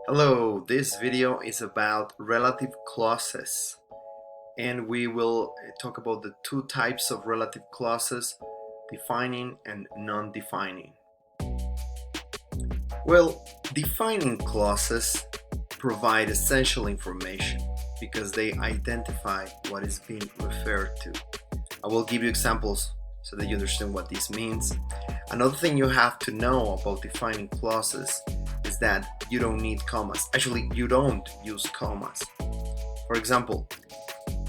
Hello, this video is about relative clauses and we will talk about the two types of relative clauses, defining and non-defining. Well, defining clauses provide essential information because they identify what is being referred to. I will give you examples so that you understand what this means. Another thing you have to know about defining clauses is that you don't need commas. Actually, you don't use commas. For example,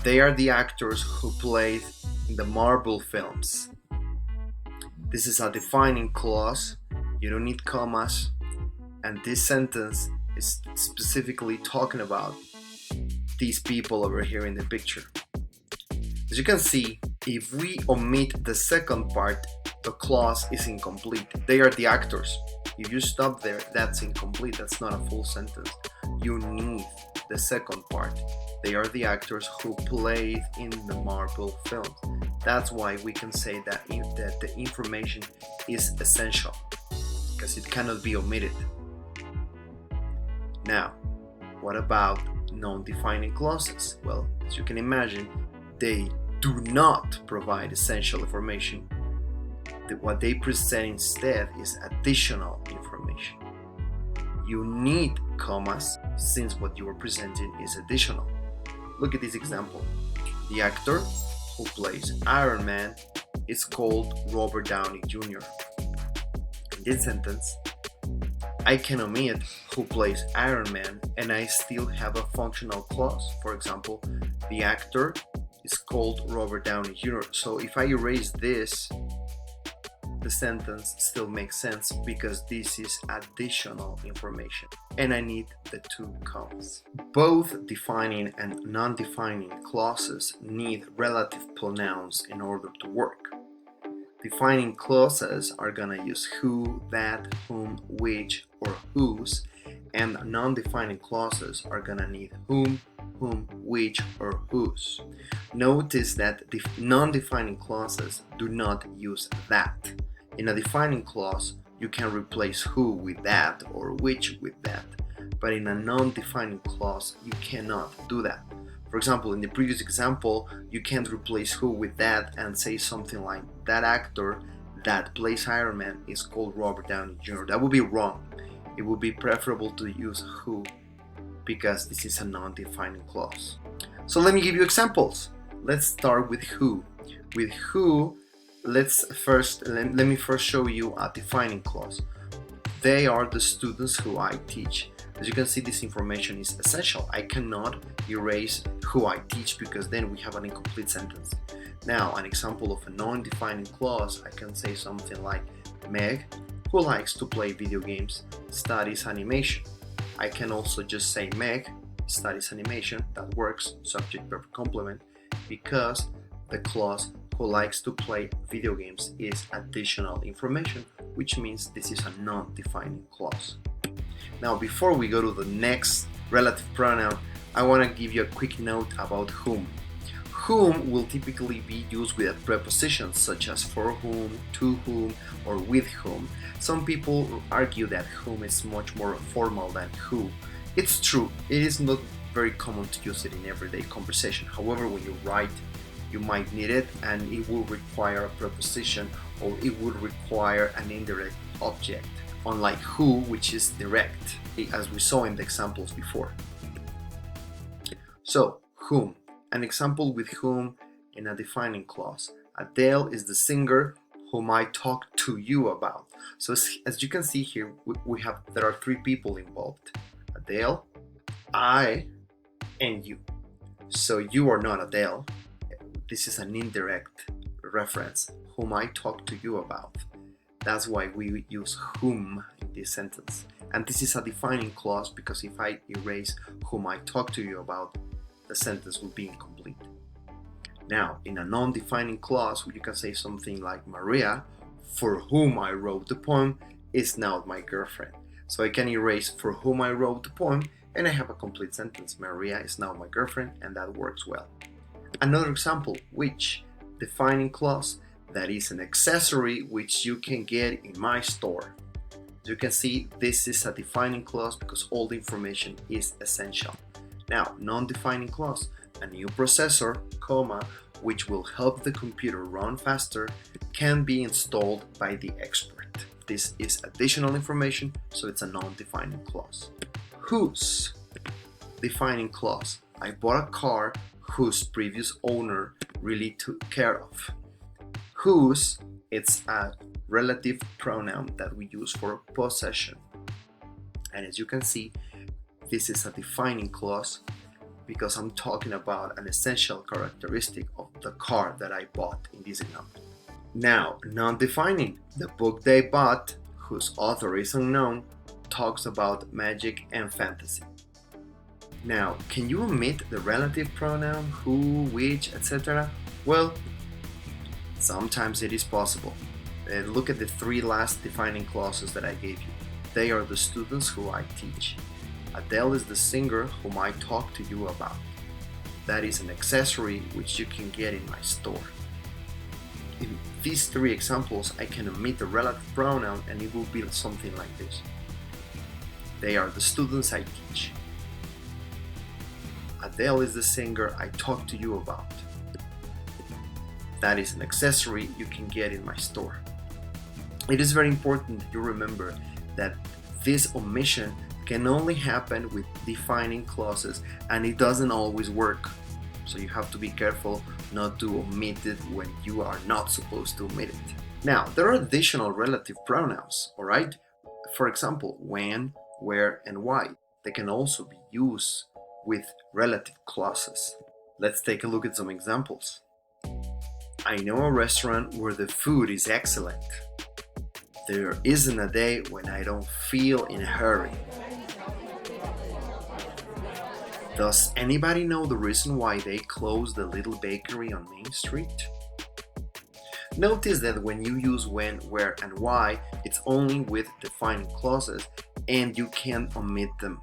they are the actors who played in the Marvel films. This is a defining clause. You don't need commas. And this sentence is specifically talking about these people over here in the picture. As you can see, if we omit the second part, the clause is incomplete. They are the actors. If you stop there, that's incomplete. That's not a full sentence. You need the second part. They are the actors who played in the Marvel films. That's why we can say that the information is essential, because it cannot be omitted. Now, what about non-defining clauses? Well, as you can imagine, they do not provide essential information. What they present instead is additional information. You need commas since what you are presenting is additional. Look at this example. The actor who plays Iron Man is called Robert Downey Jr. In this sentence, I can omit who plays Iron Man and I still have a functional clause. For example, the actor is called Robert Downey Jr. So if I erase this, the sentence still makes sense because this is additional information and I need the two commas. Both defining and non-defining clauses need relative pronouns in order to work. Defining clauses are gonna use who, that, whom, which, or whose, and non-defining clauses are gonna need whom, which, or whose. Notice that the non-defining clauses do not use that. In a defining clause, you can replace who with that or which with that, but in a non-defining clause, you cannot do that. For example, in the previous example, you can't replace who with that and say something like, that actor that plays Iron Man is called Robert Downey Jr. That would be wrong. It would be preferable to use who because this is a non-defining clause. So let me give you examples. Let's start with who. With who, let me first show you a defining clause. They are the students who I teach. As you can see, this information is essential. I cannot erase who I teach because then we have an incomplete sentence. Now, an example of a non-defining clause, I can say something like, Meg, who likes to play video games, studies animation. I can also just say Meg studies animation. That works, subject verb complement, because the clause who likes to play video games is additional information, which means this is a non-defining clause. Now, before we go to the next relative pronoun, I want to give you a quick note about whom. Whom will typically be used with a preposition such as for whom, to whom, or with whom. Some people argue that whom is much more formal than who. It's true, it is not very common to use it in everyday conversation. However, when you write, you might need it and it will require a preposition or it would require an indirect object, unlike who, which is direct, as we saw in the examples before. So, whom. An example with whom in a defining clause. Adele is the singer whom I talked to you about. So as you can see here, there are three people involved. Adele, I, and you. So you are not Adele. This is an indirect reference, whom I talked to you about. That's why we use whom in this sentence. And this is a defining clause because if I erase whom I talked to you about, the sentence will be incomplete. Now, in a non-defining clause, you can say something like, Maria, for whom I wrote the poem, is now my girlfriend. So I can erase for whom I wrote the poem and I have a complete sentence. Maria is now my girlfriend, and that works well. Another example, which, defining clause, that is an accessory which you can get in my store. As you can see, this is a defining clause because all the information is essential. Now, non-defining clause, a new processor, comma, which will help the computer run faster, can be installed by the expert. This is additional information, so it's a non-defining clause. Whose, defining clause. I bought a car whose previous owner really took care of. Whose, it's a relative pronoun that we use for possession. And as you can see, this is a defining clause because I'm talking about an essential characteristic of the car that I bought in this example. Now, non-defining. The book they bought, whose author is unknown, talks about magic and fantasy. Now, can you omit the relative pronoun who, which, etc.? Well, sometimes it is possible. Look at the three last defining clauses that I gave you. They are the students who I teach. Adele is the singer whom I talk to you about. That is an accessory which you can get in my store. In these three examples, I can omit the relative pronoun and it will be something like this. They are the students I teach. Adele is the singer I talk to you about. That is an accessory you can get in my store. It is very important that you remember that this omission can only happen with defining clauses and it doesn't always work. So you have to be careful not to omit it when you are not supposed to omit it. Now, there are additional relative pronouns, alright? For example, when, where, and why. They can also be used with relative clauses. Let's take a look at some examples. I know a restaurant where the food is excellent. There isn't a day when I don't feel in a hurry. Does anybody know the reason why they closed the little bakery on Main Street? Notice that when you use when, where, and why, it's only with defining clauses and you can't omit them.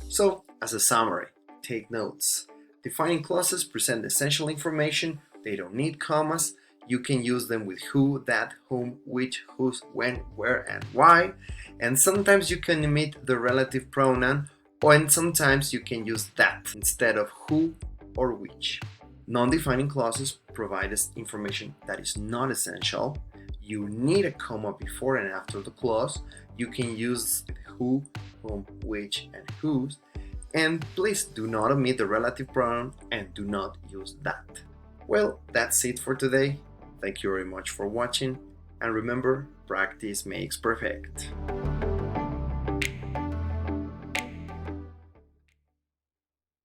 So, as a summary, take notes. Defining clauses present essential information. They don't need commas. You can use them with who, that, whom, which, whose, when, where, and why. And sometimes you can omit the relative pronoun, and sometimes you can use that instead of who or which. Non-defining clauses provide us information that is not essential. You need a comma before and after the clause. You can use who, whom, which, and whose. And please do not omit the relative pronoun and do not use that. Well, that's it for today. Thank you very much for watching. And remember, practice makes perfect.